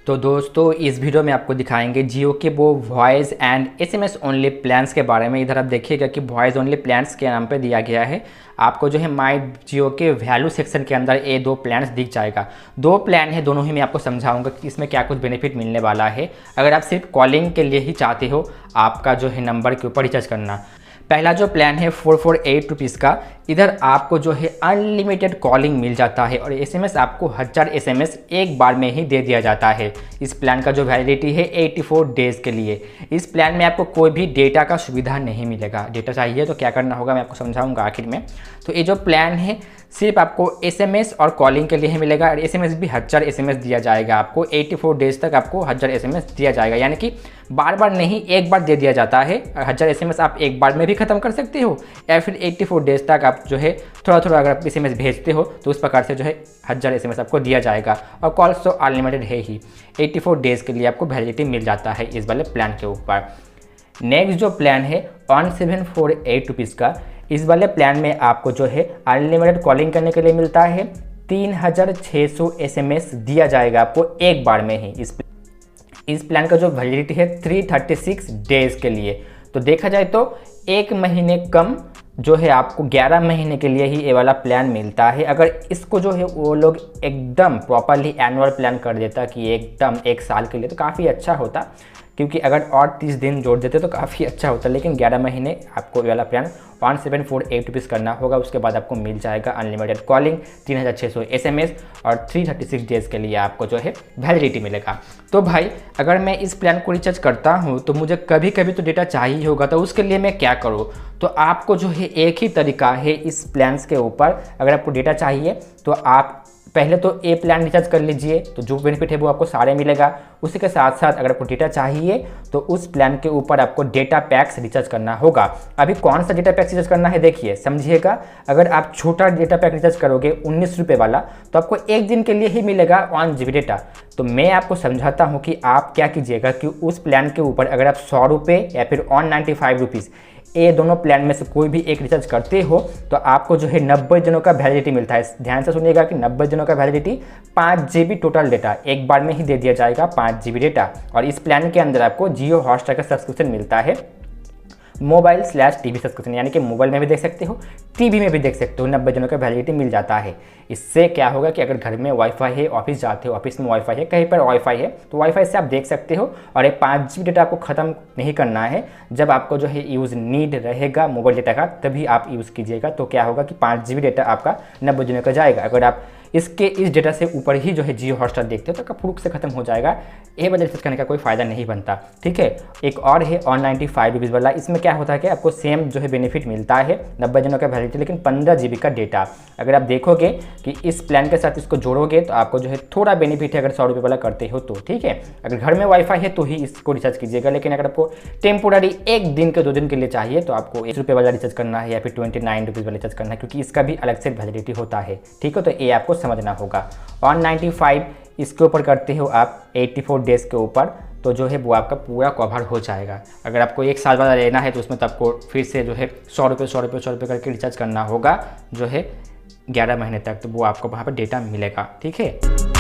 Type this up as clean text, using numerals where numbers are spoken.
तो दोस्तों इस वीडियो में आपको दिखाएंगे जियो के वो voice and SMS only plans के बारे में। इधर आप देखिएगा कि वॉइस ओनली प्लान्स के नाम पे दिया गया है। आपको जो है माई जियो के वैल्यू सेक्शन के अंदर ये दो प्लान्स दिख जाएगा। दो प्लान है, दोनों ही मैं आपको समझाऊंगा कि इसमें क्या कुछ बेनिफिट मिलने वाला है। अगर आप सिर्फ कॉलिंग के लिए ही चाहते हो आपका जो है नंबर के ऊपर रिचार्ज करना, पहला जो प्लान है 448 रुपीज़ का, इधर आपको जो है अनलिमिटेड कॉलिंग मिल जाता है और एसएमएस आपको 1000 एसएमएस एक बार में ही दे दिया जाता है। इस प्लान का जो वैलिडिटी है 84 डेज़ के लिए। इस प्लान में आपको कोई भी डेटा का सुविधा नहीं मिलेगा। डेटा चाहिए तो क्या करना होगा मैं आपको समझाऊंगा आखिर में। तो ये जो प्लान है सिर्फ आपको एसएमएस और कॉलिंग के लिए ही मिलेगा और एसएमएस भी 1000 एसएमएस दिया जाएगा आपको। 84 डेज़ तक आपको 1000 एसएमएस दिया जाएगा, यानी कि बार बार नहीं, एक बार दे दिया जाता है। 1000 एसएमएस आप एक बार में भी ख़त्म कर सकते हो या फिर 84 डेज़ तक आप जो है थोड़ा थोड़ा अगर आप एसएमएस भेजते हो तो उस प्रकार से जो है 1000 एसएमएस आपको दिया जाएगा। और कॉल्स तो अनलिमिटेड है ही। 84 डेज़ के लिए आपको वैलिडिटी मिल जाता है इस वाले प्लान के ऊपर। नेक्स्ट जो प्लान है 1748 रुपीज़ का, इस वाले प्लान में आपको जो है अनलिमिटेड कॉलिंग करने के लिए मिलता है। 3600 एसएमएस दिया जाएगा आपको एक बार में ही। इस प्लान का जो वैलिडिटी है 336 डेज़ के लिए। तो देखा जाए तो एक महीने कम जो है आपको 11 महीने के लिए ही ये वाला प्लान मिलता है। अगर इसको जो है वो लोग एकदम प्रॉपरली एनुअल प्लान कर देता कि एकदम एक साल के लिए तो काफ़ी अच्छा होता, क्योंकि अगर और 30 दिन जोड़ देते तो काफ़ी अच्छा होता। लेकिन 11 महीने आपको ये वाला प्लान 1748 रुपीज़ करना होगा। उसके बाद आपको मिल जाएगा अनलिमिटेड कॉलिंग, 3600 एसएमएस और 336 डेज़ के लिए आपको जो है वैलिडिटी मिलेगा। तो भाई अगर मैं इस प्लान को रिचार्ज करता हूँ तो मुझे कभी कभी तो डेटा चाहिए होगा, तो उसके लिए मैं क्या करूँ? तो आपको जो है एक ही तरीका है इस प्लान्स के ऊपर। अगर आपको डेटा चाहिए तो आप पहले तो ए प्लान रिचार्ज कर लीजिए, तो जो बेनिफिट है वो आपको सारे मिलेगा। उसी के साथ साथ अगर आपको डेटा चाहिए तो उस प्लान के ऊपर आपको डेटा पैक्स रिचार्ज करना होगा। अभी कौन सा डेटा पैक्स रिचार्ज करना है देखिए, समझिएगा। अगर आप छोटा डेटा पैक रिचार्ज करोगे 19 रुपये वाला, तो आपको एक दिन के लिए ही मिलेगा 1 GB डेटा। तो मैं आपको समझाता हूँ कि आप क्या कीजिएगा कि उस प्लान के ऊपर अगर आप 100 रुपये या फिर 195 रुपीज़ ये दोनों प्लान में से कोई भी एक रिचार्ज करते हो तो आपको जो है 90 दिनों का वैलिडिटी मिलता है। ध्यान से सुनिएगा कि 90 दिनों का वैलिडिटी, 5 GB टोटल डेटा एक बार में ही दे दिया जाएगा, 5 GB डेटा। और इस प्लान के अंदर आपको जियो हॉटस्टार का सब्सक्रिप्शन मिलता है, मोबाइल/टीवी सब्सक्रिप्शन, यानी कि मोबाइल में भी देख सकते हो, टीवी में भी देख सकते हो। 90 दिनों का वैलिडिटी मिल जाता है। इससे क्या होगा कि अगर घर में वाईफाई है, ऑफिस जाते हो ऑफिस में वाईफाई है, कहीं पर वाईफाई है तो वाईफाई से आप देख सकते हो। और ये 5 GB डेटा आपको ख़त्म नहीं करना है। जब आपको जो है यूज़ नीड रहेगा मोबाइल डेटा का तभी आप यूज़ कीजिएगा। तो क्या होगा कि 5 GB डेटा आपका 90 दिनों का जाएगा। अगर आप इस डेटा से ऊपर ही जो है जियो हॉटस्टार देखते हो तो आपका फुरुक से खत्म हो जाएगा। ये वाला रिचार्ज करने का कोई फ़ायदा नहीं बनता, ठीक है। एक और है 195 रुपीज़ वाला। इसमें क्या होता है कि आपको सेम जो है बेनिफिट मिलता है, 90 दिनों का वैलिडिटी, लेकिन 15 GB का डेटा। अगर आप देखोगे कि इस प्लान के साथ इसको जोड़ोगे तो आपको जो है थोड़ा बेनिफिट है अगर 100 रुपये वाला करते हो तो, ठीक है। अगर घर में वाईफाई है तो ही इसको रिचार्ज कीजिएगा। लेकिन अगर आपको टेम्पोररी 1 दिन के 2 दिन के लिए चाहिए तो आपको 1 रुपये वाला रिचार्ज करना है या फिर 29 रुपीज़ वाला रिचार्ज करना है, क्योंकि इसका भी अलग से वैलिडिटी होता है, ठीक है। तो ये आपको समझना होगा। 195 इसके ऊपर करते हो आप 84 डेज़ के ऊपर, तो जो है वो आपका पूरा कवर हो जाएगा। अगर आपको 1 साल वाला लेना है तो उसमें तो आपको फिर से जो है 100 रुपये करके रिचार्ज करना होगा जो है 11 महीने तक, तो वो आपको वहाँ पर डेटा मिलेगा, ठीक है।